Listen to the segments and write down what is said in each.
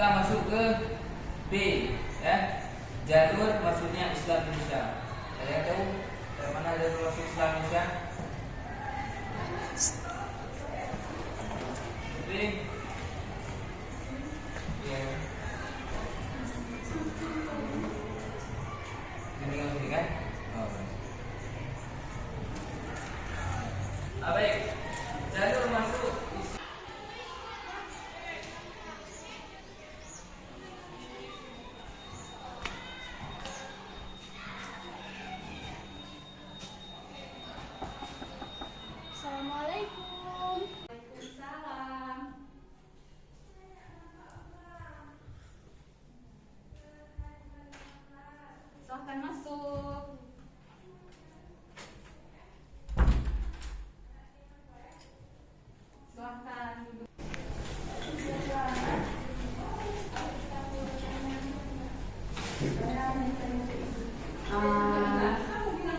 Kita masuk ke B, ya. Jalur masuknya Islam Indonesia. Ada yang tahu dari mana jalur masuk Islam Indonesia? B. Ya. Ini kan? Oh. Baik. Jalur masuk Assalamualaikum. Waalaikumsalam. Silahkan masuk. Silahkan duduk.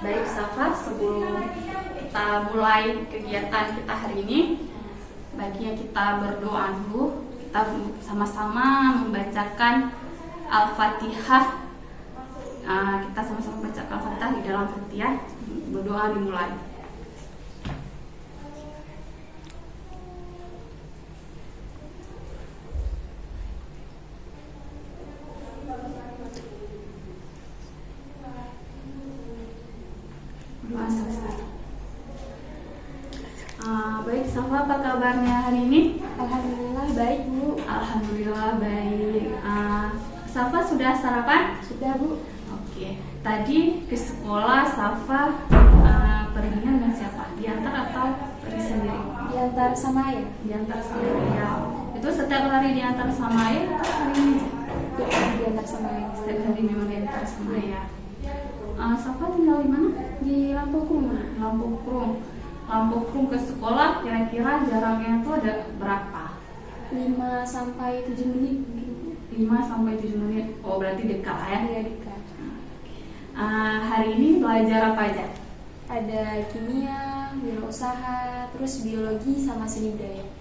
Baik Safa, sebelum kita mulai kegiatan kita hari ini, baiknya kita berdoa dulu. Kita sama-sama membacakan Al-Fatihah. Kita sama-sama baca Al-Fatihah di dalam Fatihah. Berdoa dimulai. Baik, Safa, apa kabarnya hari ini? Alhamdulillah baik, Bu. Alhamdulillah baik. Safa sudah sarapan? Sudah, Bu. Oke. Tadi ke sekolah Safa perginya dengan siapa? Diantar atau pergi sendiri? Diantar sama ayah. Diantar sendiri ya. Itu setiap hari diantar sama ayah atau hari ini? Diantar sama ayah. Setiap hari memang diantar sama ayah. Safa tinggal di mana? Di Lampung. Lampung ke sekolah kira-kira jaraknya itu ada berapa? 5 sampai 7 menit. 5 sampai 7 menit. Oh, berarti dekat ya? Iya, dekat. Hari ini belajar apa aja? Ada kimia, wirausaha, terus biologi sama seni budaya.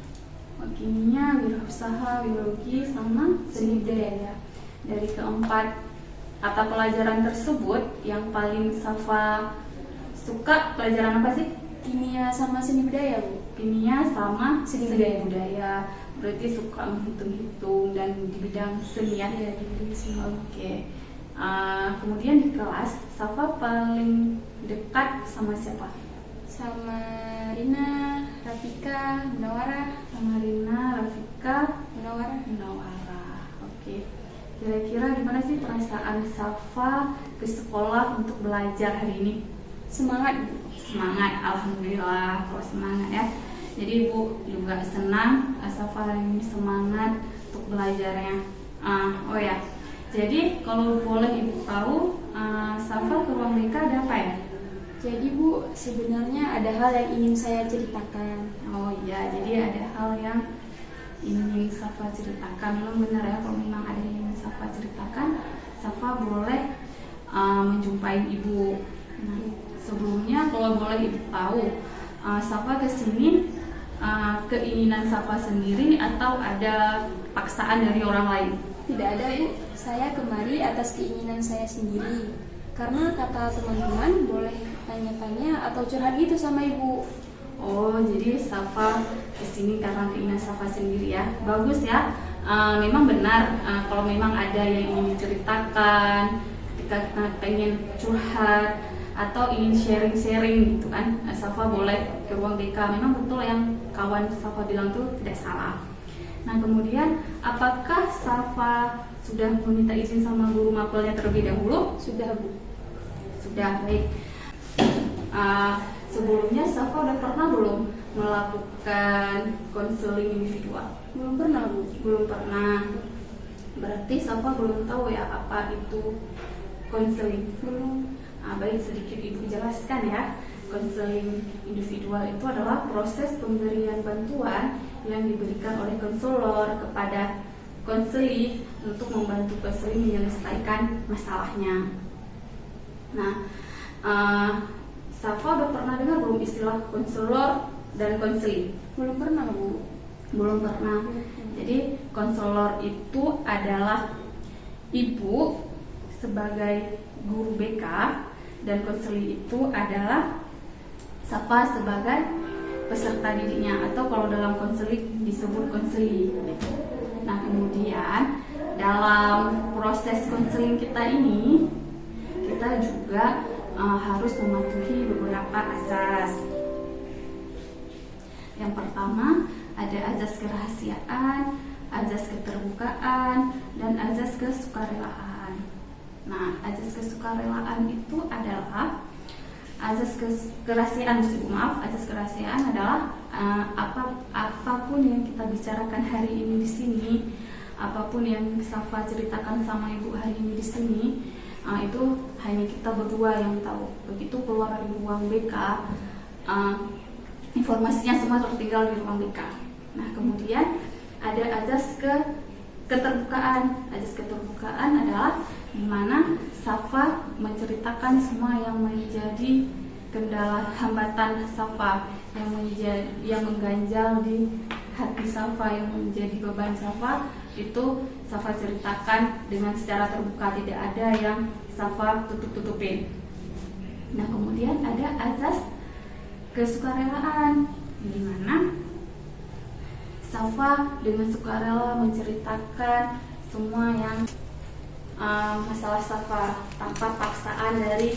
Kimia, wirausaha, biologi, sama seni budaya. Dari keempat mata pelajaran tersebut, yang paling Safa suka pelajaran apa sih? Kimia sama seni budaya, Bu. Kimia sama Seni budaya. Berarti suka menghitung-hitung dan di bidang seni ya? Iya, di bidang seni. Oke. Kemudian di kelas, Safa paling dekat sama siapa? Sama Rina, Rafika, Munawara. Sama Rina, Rafika, Munawara. Oke. Kira-kira gimana sih perasaan Safa ke sekolah untuk belajar hari ini? Semangat, Bu. Semangat, alhamdulillah kalau semangat ya. Jadi Ibu juga senang Safa hari ini semangat untuk belajarnya. Oh ya, jadi kalau boleh Ibu tahu, Safa ke ruang BK ada apa ya? Jadi, Bu, sebenarnya ada hal yang ingin saya ceritakan. Oh iya, jadi ada hal yang ingin Safa ceritakan. Memang benar ya, kalau memang ada yang ingin Safa ceritakan, Safa boleh menjumpai Ibu. Nah, sebelumnya kalau boleh Ibu tahu, Safa kesini keinginan Safa sendiri atau ada paksaan dari orang lain? Tidak ada, Bu. Saya kemari atas keinginan saya sendiri. Karena kata teman-teman boleh tanya-tanya atau curhat gitu sama Ibu. Oh, jadi Safa kesini karena keinginan Safa sendiri ya. Bagus ya. Memang benar kalau memang ada yang ingin diceritakan, ketika pengen curhat atau ingin sharing-sharing gitu kan, Safa boleh ke ruang BK. Memang betul yang kawan Safa bilang tuh tidak salah. Nah, kemudian apakah Safa sudah meminta izin sama guru mapelnya terlebih dahulu? Sudah, Bu. Sudah, baik. Sebelumnya Safa udah pernah belum melakukan konseling individual? Belum pernah, Bu. Belum pernah. Berarti Safa belum tahu ya apa itu konseling? Belum. Baik, sedikit Ibu jelaskan ya. Konseling individual itu adalah proses pemberian bantuan yang diberikan oleh konselor kepada konseli untuk membantu konseli menyelesaikan masalahnya. Nah, Safa udah pernah dengar belum istilah konselor dan konseli? Belum pernah, Bu. Belum pernah. Jadi konselor itu adalah ibu sebagai guru BK dan konseling itu adalah Safa sebagai peserta didiknya, atau kalau dalam konseling disebut konseli. Nah, kemudian dalam proses konseling kita ini kita juga harus mematuhi beberapa asas. Yang pertama ada azas kerahasiaan, azas keterbukaan, dan azas kesukarelaan. Nah, azas kesukarelaan itu adalah azas kerahasiaan, azas kerahasiaan adalah apapun yang kita bicarakan hari ini di sini, apapun yang Safa ceritakan sama ibu hari ini di sini, itu hanya kita berdua yang tahu. Begitu keluar dari ruang BK, informasinya semua tertinggal di ruang BK. Nah, kemudian ada azas keterbukaan. Azas keterbukaan adalah di mana Safa menceritakan semua yang menjadi kendala, hambatan Safa, yang mengganjal di hati Safa, yang menjadi beban Safa, itu Safa ceritakan dengan secara terbuka, tidak ada yang Safa tutup-tutupin. Nah, kemudian ada azas kesukarelaan, di mana Safa dengan sukarela menceritakan semua yang masalah Safa tanpa paksaan dari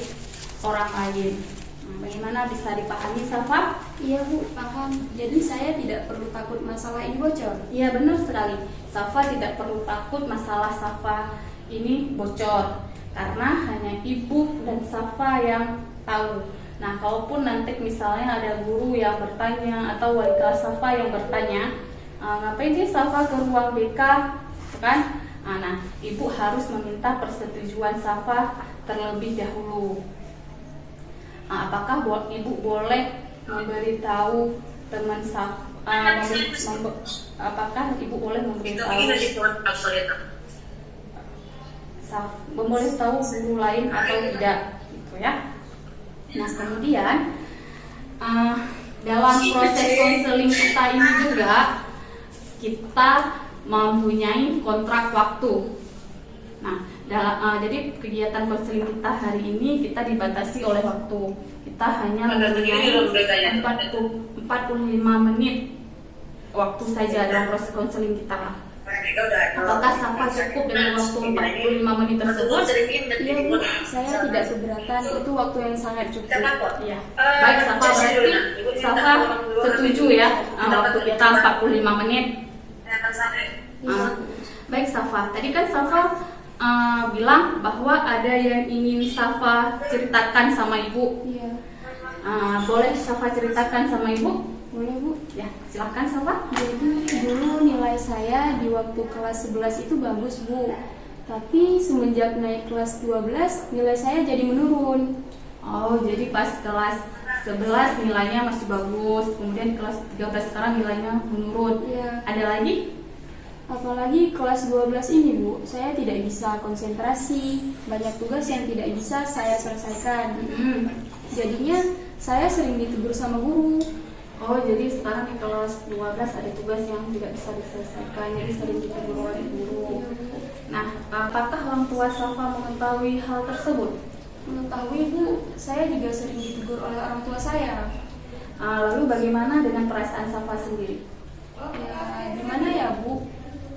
orang lain. Nah, bagaimana bisa dipahami, Safa? Iya Bu, paham. Jadi saya tidak perlu takut masalah ini bocor. Iya, benar sekali. Safa tidak perlu takut masalah Safa ini bocor, karena hanya ibu dan Safa yang tahu. Nah, kalaupun nanti misalnya ada guru yang bertanya atau wali kelas Safa yang bertanya, ngapain sih Safa ke ruang BK, kan? Nah, ibu harus meminta persetujuan Safa terlebih dahulu. Apakah ibu boleh memberitahu teman Safa? Apakah ibu boleh memberitahu guru lain atau tidak, gitu ya? Nah, kemudian dalam proses konseling kita ini juga kita mempunyai kontrak waktu. Nah, jadi kegiatan konseling kita hari ini kita dibatasi oleh waktu. Kita hanya mempunyai 45 menit waktu saja dalam proses konseling kita. Apakah Safa cukup dengan waktu 45 menit tersebut? Iya Bu, saya tidak keberatan, itu waktu yang sangat cukup. Iya. Baik, Safa, berarti Safa setuju ya waktu kita 45 menit. Baik, Safa, tadi kan Safa bilang bahwa ada yang ingin Safa ceritakan sama ibu. Iya. Boleh Safa ceritakan sama ibu? Boleh Bu. Ya, silakan Safa. Jadi dulu nilai saya di waktu kelas 11 itu bagus Bu. Tapi semenjak naik kelas 12 nilai saya jadi menurun. Oh, jadi pas kelas 11 nilainya masih bagus, kemudian kelas 13 sekarang nilainya menurun. Iya. Ada lagi? Apalagi kelas 12 ini Bu, saya tidak bisa konsentrasi. Banyak tugas yang tidak bisa saya selesaikan. Jadinya saya sering ditegur sama guru. Oh, jadi sekarang di kelas 12 ada tugas yang tidak bisa diselesaikan, jadi sering ditegur oleh guru. Nah, apakah orang tua Safa mengetahui hal tersebut? Mengetahui Bu, saya juga sering ditegur oleh orang tua saya. Lalu bagaimana dengan perasaan Safa sendiri? Ya, gimana ya Bu?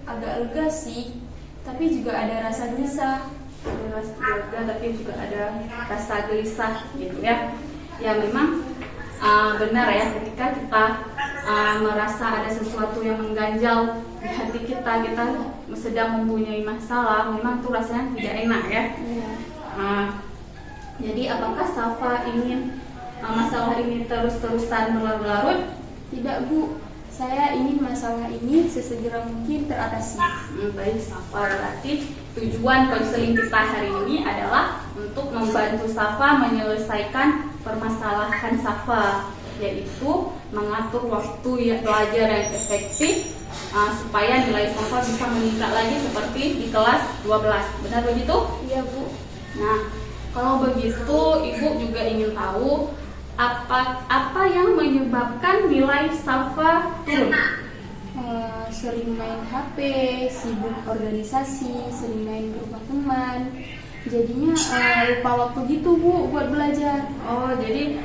Agak lega sih, tapi juga ada rasa gelisah. Ada rasa lega, tapi juga ada rasa gelisah, gitu ya. Ya, memang benar ya, ketika kita merasa ada sesuatu yang mengganjal di hati kita sedang mempunyai masalah, memang itu rasanya tidak enak ya. Jadi apakah Safa ingin masalah ini terus-terusan berlarut-larut? Tidak Bu, saya ingin masalah ini sesegera mungkin teratasi. Baik, Safa, berarti tujuan konseling kita hari ini adalah untuk membantu Safa menyelesaikan permasalahan Safa, yaitu mengatur waktu belajar yang efektif supaya nilai Safa bisa meningkat lagi seperti di kelas 12. Benar begitu? Iya Bu. Nah, kalau begitu Ibu juga ingin tahu apa yang menyebabkan nilai Safa turun. Sering main HP, sibuk organisasi, sering main ke rumah teman. Jadinya lupa waktu gitu Bu buat belajar. Oh, jadi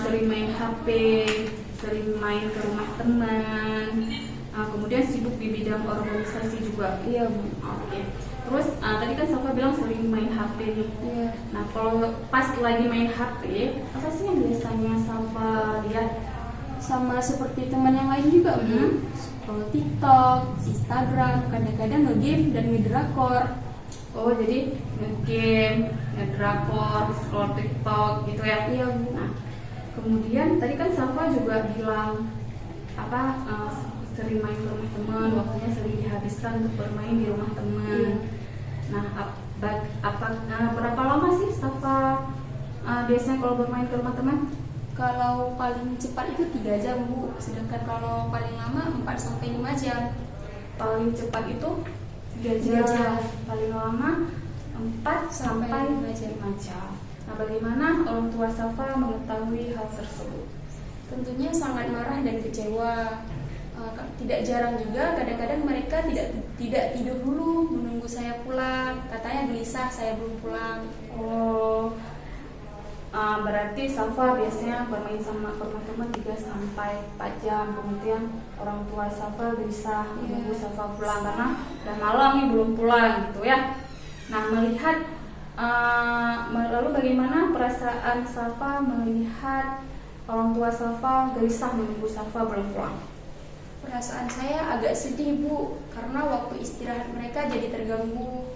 sering main HP, sering main ke rumah teman, kemudian sibuk di bidang organisasi juga. Iya Bu. Oke. Terus tadi kan Safa bilang sering main HP nih. Iya. Nah, kalau pas lagi main HP, apa sih yang biasanya Safa lihat? Sama seperti teman yang lain juga Bu. Scroll TikTok, Instagram, kadang-kadang nge-game dan ngedrakor. Oh, jadi nge-game, ngedrakor, scroll TikTok gitu ya? Iya Bu. Nah, kemudian tadi kan Safa juga bilang sering main ke rumah teman, waktunya sering dihabiskan untuk bermain di rumah teman. Iya. Nah, berapa lama sih Safa biasanya kalau bermain ke rumah teman? Kalau paling cepat itu 3 jam Bu, sedangkan kalau paling lama 4-5 jam. Paling cepat itu 3 3 jam, jam. paling lama 4 sampai 5 jam. Nah, bagaimana orang tua Safa mengetahui hal tersebut? Tentunya sangat marah dan kecewa. Tidak jarang juga kadang-kadang mereka tidak tidur dulu menunggu saya pulang. Katanya gelisah saya belum pulang. Oh, berarti Safa biasanya bermain sama teman-teman 3 sampai 4 jam. Kemudian orang tua Safa gelisah menunggu Safa pulang karena udah malam nih belum pulang gitu ya. Nah, lalu bagaimana perasaan Safa melihat orang tua Safa gelisah menunggu Safa belum pulang? Perasaan saya agak sedih Bu, karena waktu istirahat mereka jadi terganggu.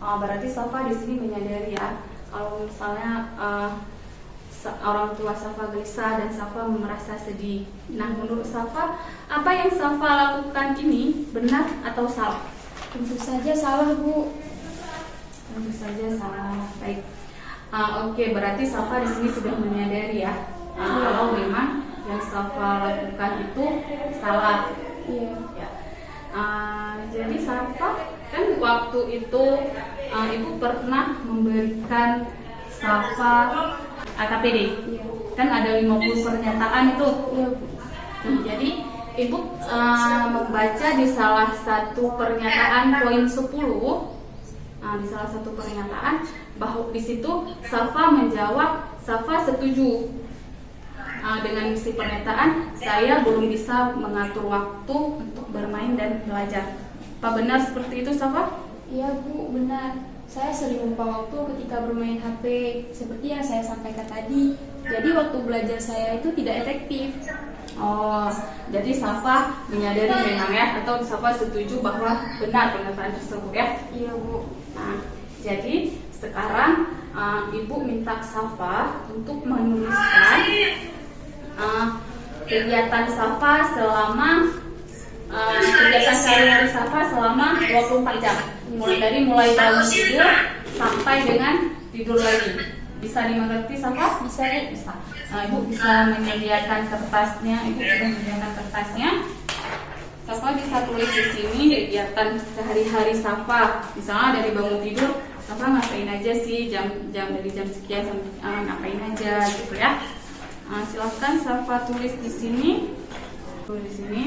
Berarti Safa di sini menyadari ya, kalau misalnya orang tua Safa gelisah dan Safa merasa sedih. Nah, menurut Safa, apa yang Safa lakukan ini benar atau salah? Tentu saja salah Bu. Tentu saja salah. Baik. Oke, berarti Safa di sini sudah menyadari ya, kalau memang yang Safa lakukan itu salah. Iya. Ya. Jadi Safa kan waktu itu ibu pernah memberikan Safa AKPD. Iya. Kan ada 50 pernyataan itu. Iya Bu. Jadi ibu membaca di salah satu pernyataan poin 10. Di salah satu pernyataan bahwa di situ Safa menjawab Safa setuju dengan isi pernyataan, saya belum bisa mengatur waktu untuk bermain dan belajar. Apa benar seperti itu, Safa? Iya Bu, benar. Saya sering lupa waktu ketika bermain HP, seperti yang saya sampaikan tadi. Jadi waktu belajar saya itu tidak efektif. Oh, jadi Safa menyadari memang ya, atau Safa setuju bahwa benar pernyataan tersebut ya? Iya Bu. Nah, jadi sekarang ibu minta Safa untuk menuliskan kegiatan Safa selama kegiatan sehari-hari Safa selama 24 jam, mulai bangun tidur sampai dengan tidur lagi. Bisa dimengerti Safa? Bisa Bu. Bisa. Nah, ibu bisa menyediakan kertasnya. Ibu sudah menyediakan kertasnya. Safa bisa tulis di sini kegiatan sehari-hari Safa. Misalnya dari bangun tidur, Safa ngapain aja sih, dari jam sekian sampai ngapain aja gitu ya. Silahkan Safa tulis di sini. Tulis di sini.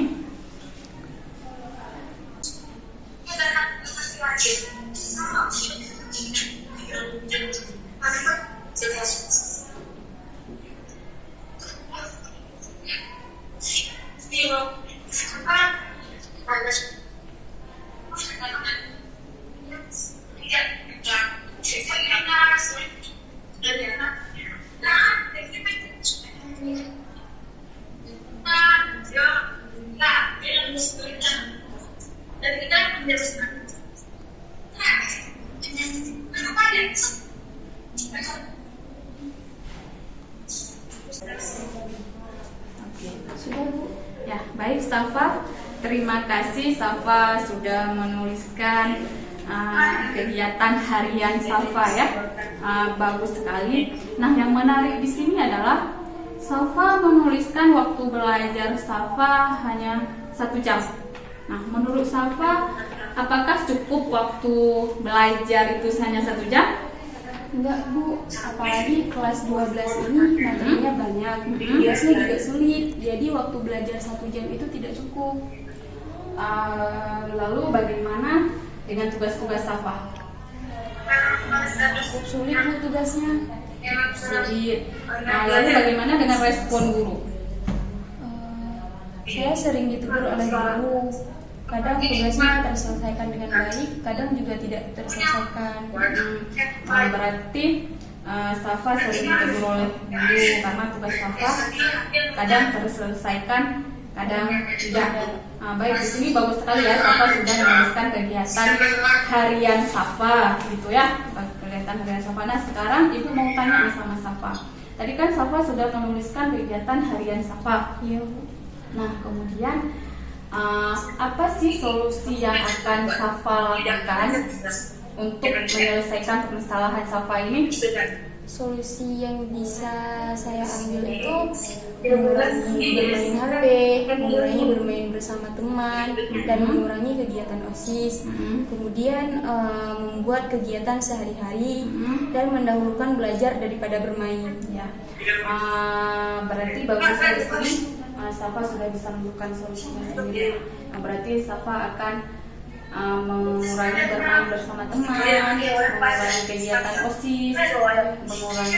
Sudah Bu. Ya, baik Safa. Terima kasih Safa sudah menuliskan kegiatan harian Safa ya. Bagus sekali. Nah, yang menarik di sini adalah Safa menuliskan waktu belajar Safa hanya 1 jam. Nah, menurut Safa, apakah cukup waktu belajar itu hanya 1 jam? Enggak Bu, apalagi kelas 12 ini materinya banyak, tugasnya juga sulit. Jadi waktu belajar 1 jam itu tidak cukup. Lalu bagaimana dengan tugas-tugas Safa? Cukup sulit Bu tugasnya. Sulit. Lalu bagaimana dengan respon guru? Saya sering ditegur oleh guru. Kadang tugasnya terselesaikan dengan baik, kadang juga tidak terselesaikan. Berarti Safa sering ditegur oleh guru karena tugas Safa kadang terselesaikan, kadang tidak. Baik, di sini bagus sekali ya, Safa sudah menuliskan kegiatan harian Safa, gitu ya, kegiatan harian Safa. Nah, sekarang Ibu mau tanya nih sama Safa. Tadi kan Safa sudah menuliskan kegiatan harian Safa. Iya Bu. Nah, kemudian apa sih solusi yang akan Safa lakukan untuk menyelesaikan permasalahan Safa ini? Solusi yang bisa saya ambil itu mengurangi bermain HP, mengurangi bermain bersama teman, dan mengurangi kegiatan OSIS. Kemudian membuat kegiatan sehari-hari dan mendahulukan belajar daripada bermain. Ya, berarti bagus dari sini Safa sudah bisa menemukan solusinya sendiri. Nah, berarti Safa akan mengurangi bermain bersama teman, mengurangi kegiatan OSIS, mengurangi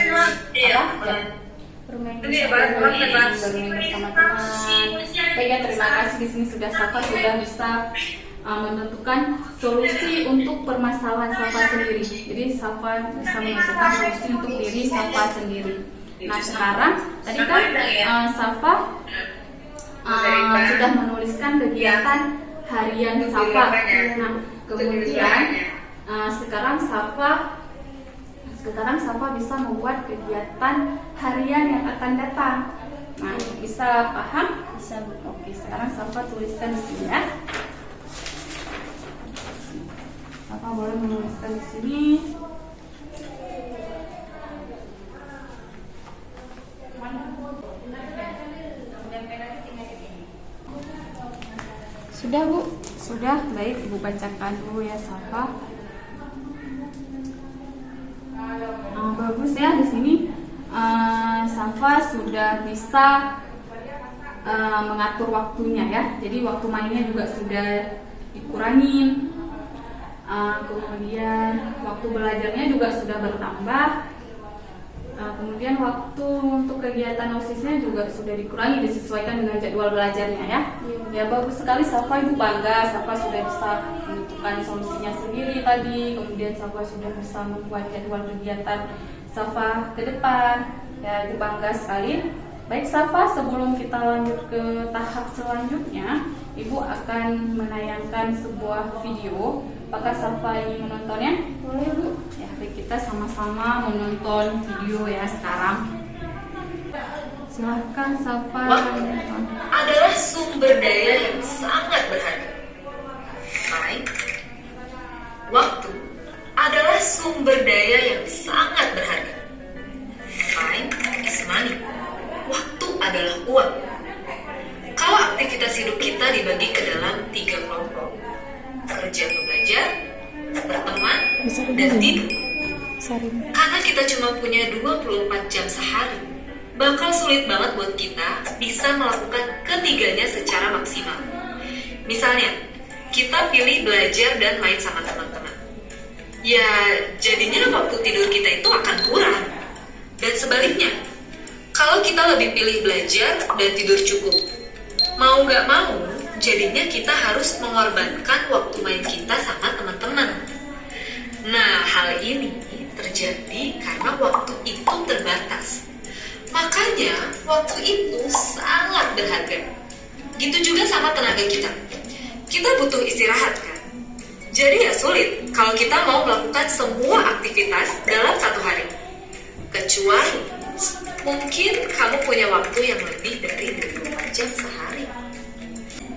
bermain bersama teman. Baik ya, terima kasih. Di sini sudah Safa sudah bisa menentukan solusi untuk permasalahan Safa sendiri. Jadi Safa bisa menentukan solusi untuk diri Safa sendiri. Nah, sekarang tadi kan Safa sudah menuliskan kegiatan harian Safa. Nah, kemudian sekarang Safa bisa membuat kegiatan harian yang akan datang. Nah, bisa paham? Bisa. Oke, sekarang Safa tuliskan di sini ya. Safa boleh menuliskan di sini. Sudah Bu. Sudah, baik, Ibu bacakan dulu ya Safa. Bagus ya, di sini Safa sudah bisa mengatur waktunya ya. Jadi waktu mainnya juga sudah dikurangin. Kemudian waktu belajarnya juga sudah bertambah. Kemudian waktu untuk kegiatan OSISnya juga sudah dikurangi, disesuaikan dengan jadwal belajarnya ya. Ya, bagus sekali Safa, Ibu bangga. Safa sudah bisa menentukan solusinya sendiri tadi. Kemudian Safa sudah bisa membuat jadwal kegiatan Safa ke depan. Ya, Ibu bangga sekali. Baik Safa, sebelum kita lanjut ke tahap selanjutnya, Ibu akan menayangkan sebuah video. Apakah Safa ingin menontonnya? Boleh Bu. Ya, baik, kita sama-sama menonton video ya sekarang. Silahkan Safa menonton. Adalah sumber daya yang sangat berharga. Baik. Waktu adalah sumber daya yang sangat berharga. Time is money. Waktu adalah uang. Kalau aktivitas hidup kita dibagi ke dalam 3 kelompok: kerja atau belajar, berteman, dan tidur. Karena kita cuma punya 24 jam sehari, bakal sulit banget buat kita bisa melakukan ketiganya secara maksimal. Misalnya, kita pilih belajar dan main sama teman-teman. Ya, jadinya waktu tidur kita itu akan kurang. Dan sebaliknya, kalau kita lebih pilih belajar dan tidur cukup, mau gak mau, jadinya kita harus mengorbankan waktu main kita sama teman-teman. Nah, hal ini terjadi karena waktu itu terbatas. Makanya, waktu itu sangat berharga. Gitu juga sama tenaga kita. Kita butuh istirahat kan? Jadi ya sulit kalau kita mau melakukan semua aktivitas dalam 1 hari. Kecuali mungkin kamu punya waktu yang lebih dari 24 jam sehari.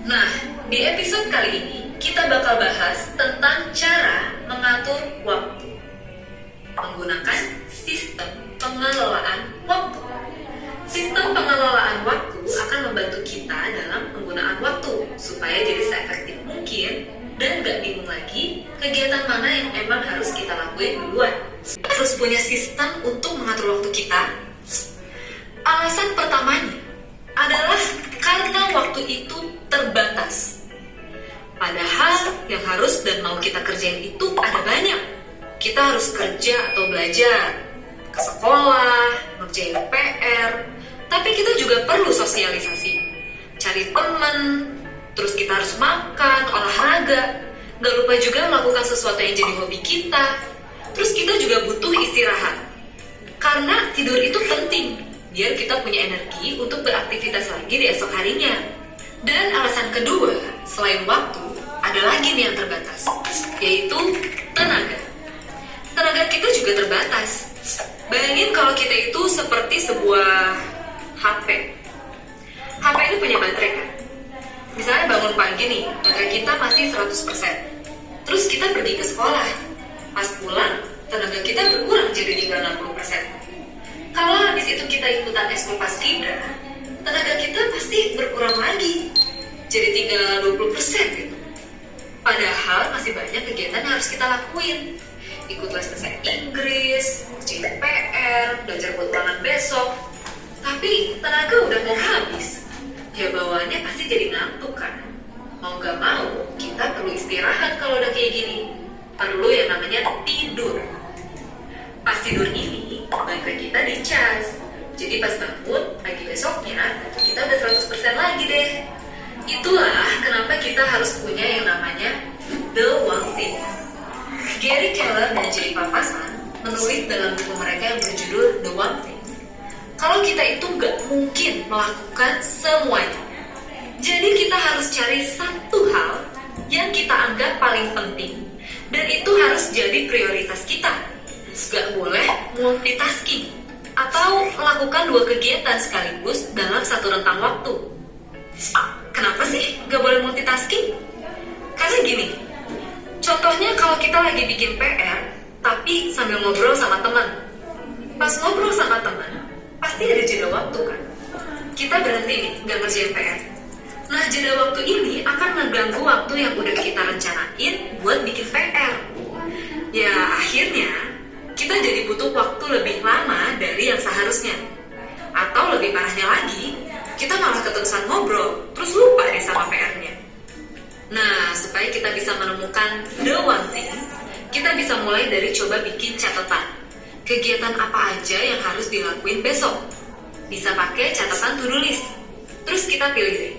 Nah, di episode kali ini kita bakal bahas tentang cara mengatur waktu menggunakan sistem pengelolaan waktu. Sistem pengelolaan waktu akan membantu kita dalam penggunaan waktu supaya jadi seefektif mungkin dan gak bingung lagi kegiatan mana yang emang harus kita lakuin duluan. Harus punya sistem untuk mengatur waktu kita. Alasan pertamanya adalah karena waktu itu terbatas. Padahal yang harus dan mau kita kerjain itu ada banyak. Kita harus kerja atau belajar, ke sekolah, ngerjain PR, tapi kita juga perlu sosialisasi, cari teman, terus kita harus makan, olahraga, gak lupa juga melakukan sesuatu yang jadi hobi kita. Terus kita juga butuh istirahat, karena tidur itu penting, biar kita punya energi untuk beraktivitas lagi di esok harinya. Dan alasan kedua, selain waktu, ada lagi nih yang terbatas, yaitu tenaga. Tenaga kita juga terbatas. Bayangin kalau kita itu seperti sebuah HP. HP ini punya baterai kan? Misalnya bangun pagi nih, baterai kita masih 100%. Terus kita pergi ke sekolah. Pas pulang, tenaga kita berkurang jadi tinggal 60%. Kalau habis itu kita ikutan ekskul paskibra, tenaga kita pasti berkurang lagi. Jadi tinggal 20% gitu. Padahal masih banyak kegiatan yang harus kita lakuin. Ikut les bahasa Inggris, ngerjain PR, belajar buat ulangan besok. Tapi tenaga udah mau habis. Ya bawaannya pasti jadi ngantuk kan. Mau gak mau, kita perlu istirahat kalau udah kayak gini. Perlu yang namanya tidur. Pas tidur ini, baterai kita dicas. Jadi pas bangun, pagi besoknya, kita udah 100% lagi deh. Itulah kenapa kita harus punya yang namanya The One Thing. Gary Keller dan Jay Papasan menulis dalam buku mereka yang berjudul The One Thing, kalau kita itu nggak mungkin melakukan semuanya. Jadi kita harus cari satu hal yang kita anggap paling penting, dan itu harus jadi prioritas kita. Nggak boleh multitasking atau melakukan 2 kegiatan sekaligus dalam satu rentang waktu. Kenapa sih nggak boleh multitasking? Karena gini, contohnya kalau kita lagi bikin PR, tapi sambil ngobrol sama teman. Pas ngobrol sama teman, pasti ada jeda waktu kan? Kita berhenti nih, nggak ngerjain PR. Nah, jeda waktu ini akan mengganggu waktu yang udah kita rencanain buat bikin PR. Ya, akhirnya kita jadi butuh waktu lebih lama dari yang seharusnya. Atau lebih parahnya lagi, kita malah keterusan ngobrol, terus lupa deh sama PR-nya. Nah, supaya kita bisa menemukan the one thing, kita bisa mulai dari coba bikin catatan. Kegiatan apa aja yang harus dilakuin besok. Bisa pakai catatan to-do list. Terus kita pilih deh,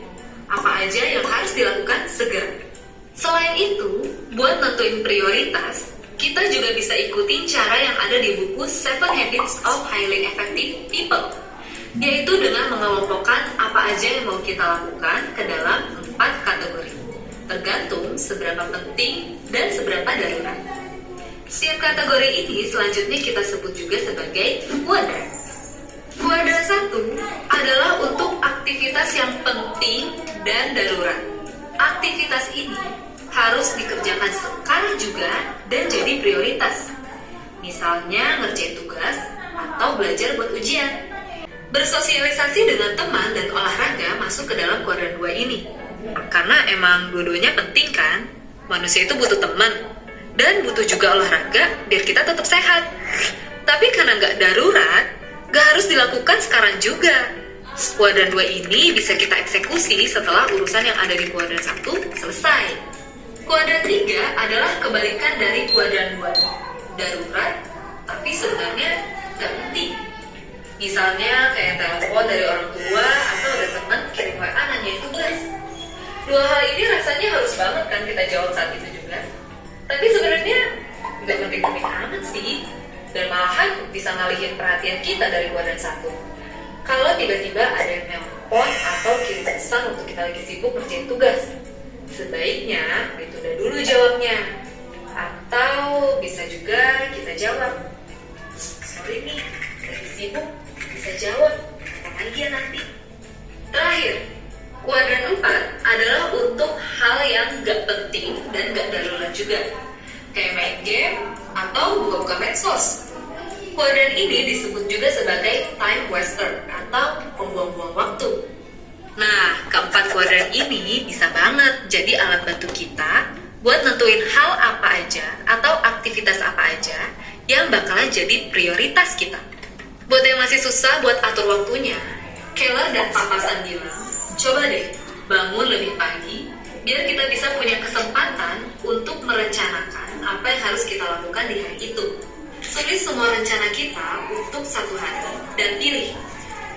apa aja yang harus dilakukan segera. Selain itu, buat nentuin prioritas, kita juga bisa ikutin cara yang ada di buku 7 Habits of Highly Effective People, yaitu dengan mengelompokkan apa aja yang mau kita lakukan ke dalam 4 kategori, tergantung seberapa penting dan seberapa darurat. Setiap kategori ini selanjutnya kita sebut juga sebagai kuadran. Kuadran 1 adalah untuk aktivitas yang penting dan darurat. Aktivitas ini harus dikerjakan sekarang juga dan jadi prioritas. Misalnya ngerjain tugas atau belajar buat ujian. Bersosialisasi dengan teman dan olahraga masuk ke dalam kuadran 2 ini. Karena emang dua-duanya penting kan? Manusia itu butuh teman dan butuh juga olahraga biar kita tetap sehat. Tapi karena nggak darurat, nggak harus dilakukan sekarang juga. Kuadran 2 ini bisa kita eksekusi setelah urusan yang ada di kuadran 1 selesai. Kuadran 3 adalah kebalikan dari kuadran 2. Darurat, tapi sebenarnya nggak penting. Misalnya kayak telepon dari orang tua atau ada teman kirim WA nanyain tugas. 2 hal ini rasanya harus banget kan kita jawab saat itu juga. Tapi sebenarnya nggak penting-penting amat sih. Dan malahan bisa ngalihin perhatian kita dari kuadran 1. Kalau tiba-tiba ada yang nelpon atau kirim pesan untuk kita lagi sibuk ngerjain tugas, sebaiknya ditunda dulu jawabnya. Atau bisa juga kita jawab, sorry nih, lagi sibuk, bisa jawab, kapan lagi ya nanti. Terakhir, kuadran 4 adalah untuk hal yang gak penting dan gak darurat juga, kayak main game atau buka-buka medsos. Kuadran ini disebut juga sebagai time waster atau pembuang-buang waktu. Nah, keempat kuadran ini bisa banget jadi alat bantu kita buat nentuin hal apa aja atau aktivitas apa aja yang bakalan jadi prioritas kita. Buat yang masih susah buat atur waktunya, Keller dan Papasan bilang, coba deh bangun lebih pagi, biar kita bisa punya kesempatan untuk merencanakan apa yang harus kita lakukan di hari itu. Tulis semua rencana kita untuk satu hari dan pilih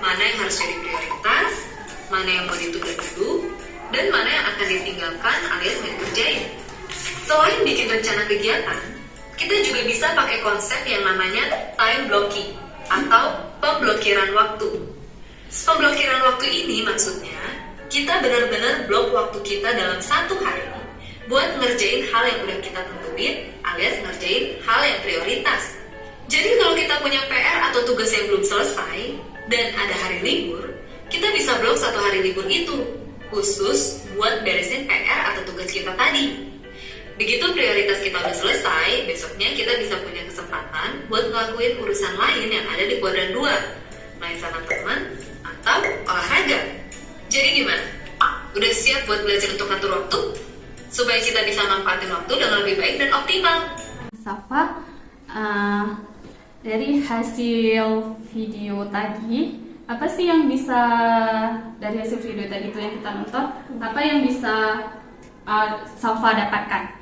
mana yang harus jadi prioritas, mana yang mau ditunda dulu, dan mana yang akan ditinggalkan alias nggak dikerjain. Selain bikin rencana kegiatan, kita juga bisa pakai konsep yang namanya time blocking atau pemblokiran waktu. Pemblokiran waktu ini maksudnya kita benar-benar blok waktu kita dalam satu hari buat ngerjain hal yang udah kita tentuin alias ngerjain hal yang prioritas. Jadi kalau kita punya PR atau tugas yang belum selesai dan ada hari libur, kita bisa blok satu hari libur itu khusus buat beresin PR atau tugas kita tadi. Begitu prioritas kita udah selesai, besoknya kita bisa punya kesempatan buat ngelakuin urusan lain yang ada di kuadran 2, main sama teman atau olahraga. Jadi gimana? Udah siap buat belajar untuk ngatur waktu? Supaya kita bisa manfaatin waktu dengan lebih baik dan optimal. Safa, dari hasil video tadi, apa sih yang bisa dari hasil video tadi itu yang kita nonton, apa yang bisa Safa dapatkan?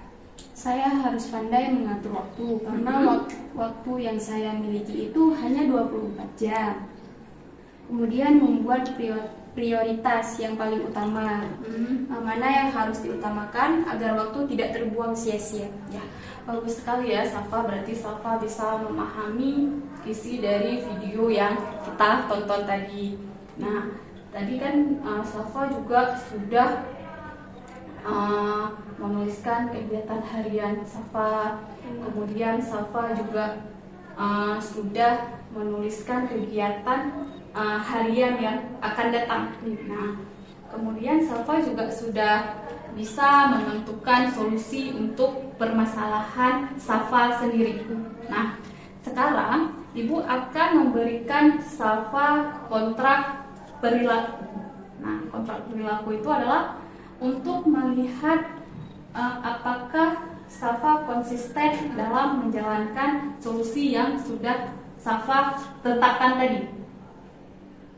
Saya harus pandai mengatur waktu karena waktu yang saya miliki itu hanya 24 jam. Kemudian membuat prioritas yang paling utama, mana yang harus diutamakan agar waktu tidak terbuang sia-sia. Ya, bagus sekali ya Safa, berarti Safa bisa memahami isi dari video yang kita tonton tadi. Nah, tadi kan Safa juga sudah menuliskan kegiatan harian Safa, kemudian Safa juga sudah menuliskan kegiatan harian yang akan datang. Nah, kemudian Safa juga sudah bisa menentukan solusi untuk permasalahan Safa sendiri. Nah, sekarang Ibu akan memberikan Safa kontrak perilaku. Nah, kontrak perilaku itu adalah untuk melihat apakah Safa konsisten dalam menjalankan solusi yang sudah Safa tetapkan tadi,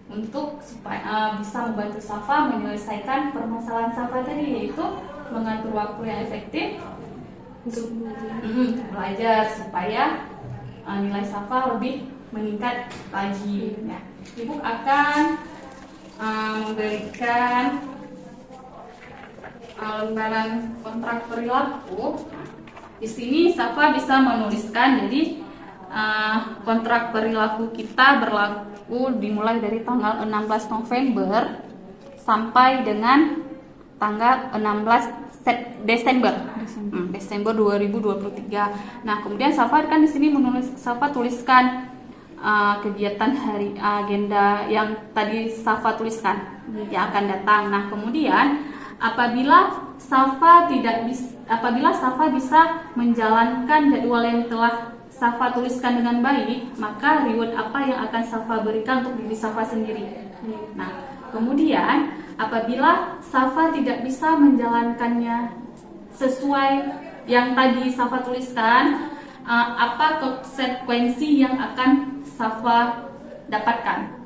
untuk supaya bisa membantu Safa menyelesaikan permasalahan Safa tadi, yaitu mengatur waktu yang efektif untuk belajar supaya nilai Safa lebih meningkat lagi. Ya. Ibu akan memberikan lembaran kontrak perilaku. Di sini Safa bisa menuliskan, jadi kontrak perilaku kita berlaku dimulai dari tanggal 16 November sampai dengan tanggal 16 Desember 2023. Nah, kemudian Safa kan di sini Safa tuliskan kegiatan hari agenda yang tadi Safa tuliskan yang akan datang. Nah, kemudian apabila Safa bisa menjalankan jadwal yang telah Safa tuliskan dengan baik, maka reward apa yang akan Safa berikan untuk diri Safa sendiri. Nah, kemudian apabila Safa tidak bisa menjalankannya sesuai yang tadi Safa tuliskan, apa konsekuensi yang akan Safa dapatkan?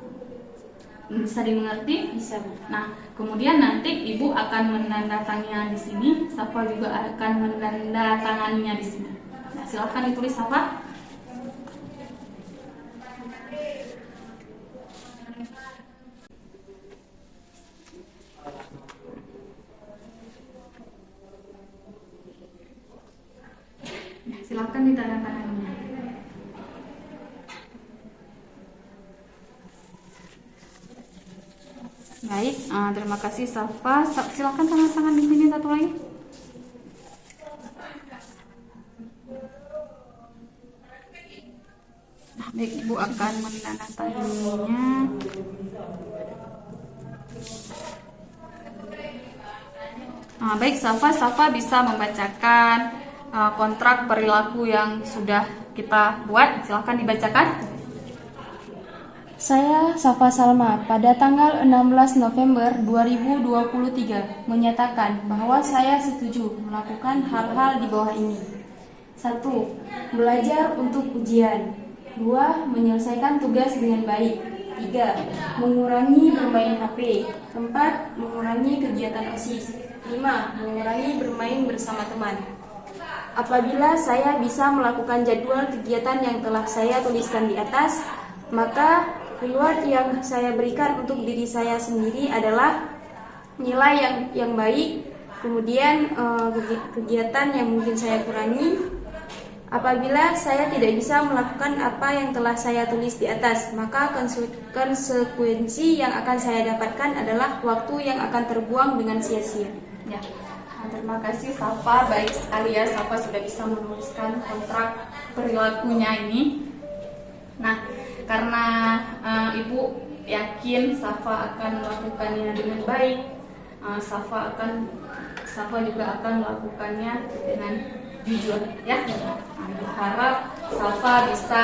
Bisa dimengerti? Bisa, Bu. Nah, kemudian nanti Ibu akan menandatanganinya di sini, Safa juga akan menandatanganinya di sini. Nah, silahkan ditulis Safa. Nah, silahkan ditandatanganinya. Baik, terima kasih Safa. Silakan tanda tangan di sini satu lagi. Nah, baik, Ibu akan menandatanganinya. Nah, baik Safa bisa membacakan kontrak perilaku yang sudah kita buat. Silakan dibacakan. Saya, Safa Salma, pada tanggal 16 November 2023 menyatakan bahwa saya setuju melakukan hal-hal di bawah ini. 1. Belajar untuk ujian. 2. Menyelesaikan tugas dengan baik. 3. Mengurangi bermain HP. 4. Mengurangi kegiatan OSIS. 5. 5. Mengurangi bermain bersama teman. Apabila saya bisa melakukan jadwal kegiatan yang telah saya tuliskan di atas, maka reward yang saya berikan untuk diri saya sendiri adalah nilai yang baik, kemudian kegiatan yang mungkin saya kurangi. Apabila saya tidak bisa melakukan apa yang telah saya tulis di atas, maka konsekuensi yang akan saya dapatkan adalah waktu yang akan terbuang dengan sia-sia. Ya. Terima kasih Safa, baik sekali ya Safa sudah bisa menuliskan kontrak perilakunya ini. Nah, karena Ibu yakin Safa akan melakukannya dengan baik, Safa juga akan melakukannya dengan jujur ya. Ibu harap Safa bisa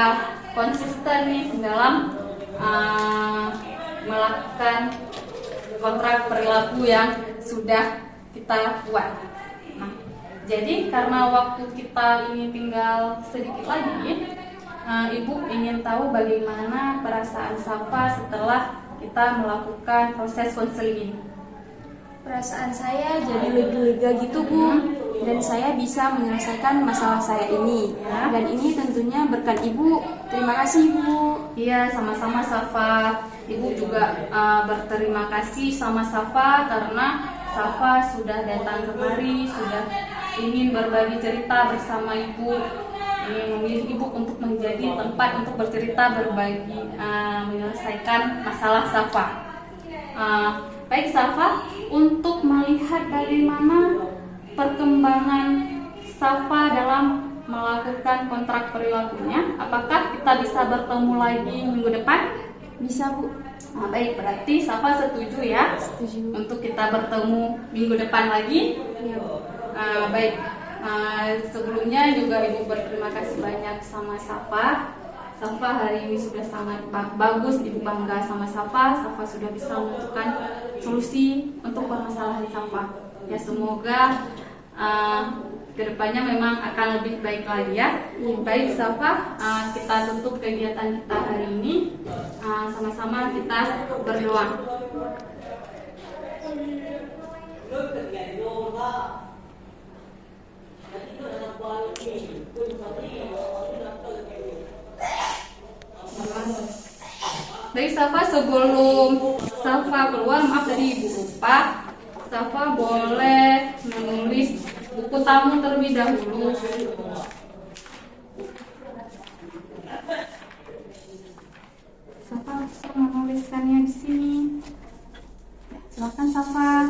konsisten nih dalam melakukan kontrak perilaku yang sudah kita buat. Nah, jadi karena waktu kita ini tinggal sedikit lagi, Ibu ingin tahu bagaimana perasaan Safa setelah kita melakukan proses konseling ini. Perasaan saya jadi lebih lega gitu Bu, dan saya bisa menyelesaikan masalah saya ini. Dan ini tentunya berkat Ibu. Terima kasih Bu. Iya, sama-sama Safa. Ibu juga berterima kasih sama Safa karena Safa sudah datang kemari, sudah ingin berbagi cerita bersama Ibu, ingin memilih Ibu untuk menjadi tempat untuk bercerita, berbagi, menyelesaikan masalah Safa. Baik Safa, untuk melihat bagaimana perkembangan Safa dalam melakukan kontrak perilakunya, apakah kita bisa bertemu lagi minggu depan? Bisa Bu. Nah, baik, berarti Safa setuju ya? Setuju. Untuk kita bertemu minggu depan lagi? Iya. Baik, sebelumnya juga Ibu berterima kasih banyak sama Safa. Safa hari ini sudah sangat bagus, Ibu bangga sama Safa. Safa sudah bisa menentukan solusi untuk permasalahan Safa. Ya, semoga kedepannya memang akan lebih baik lagi ya. Baik Safa, kita tutup kegiatan kita hari ini. Sama-sama kita berdoa. Baik Safa, sebelum Safa keluar, maaf tadi Ibu lupa, Safa boleh menulis buku tamu terlebih dahulu. Safa bisa menuliskannya di sini. Silakan Safa.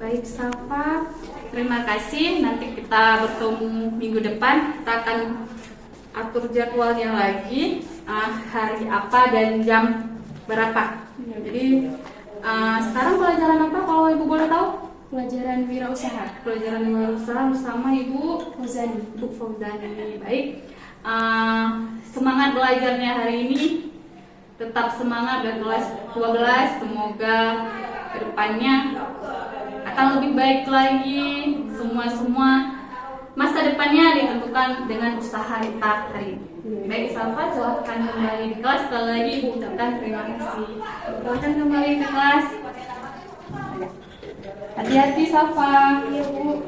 Baik Safa, terima kasih. Nanti kita bertemu minggu depan. Kita akan atur jadwalnya lagi, hari apa dan jam berapa. Jadi sekarang pelajaran apa kalau Ibu boleh tahu? Pelajaran wirausaha. Pelajaran wirausaha bersama Ibu Fauzani. Bu Fauzani. Baik, semangat belajarnya hari ini. Tetap semangat dan kelas 12. Semoga kedepannya akan lebih baik lagi. Semua masa depannya ditentukan dengan usaha kita hari ini. Baik Safa, silahkan kembali di kelas. Sekali lagi Ibu ucapkan terima kasih. Silahkan kembali ke kelas. Hati-hati Safa. Iya Bu.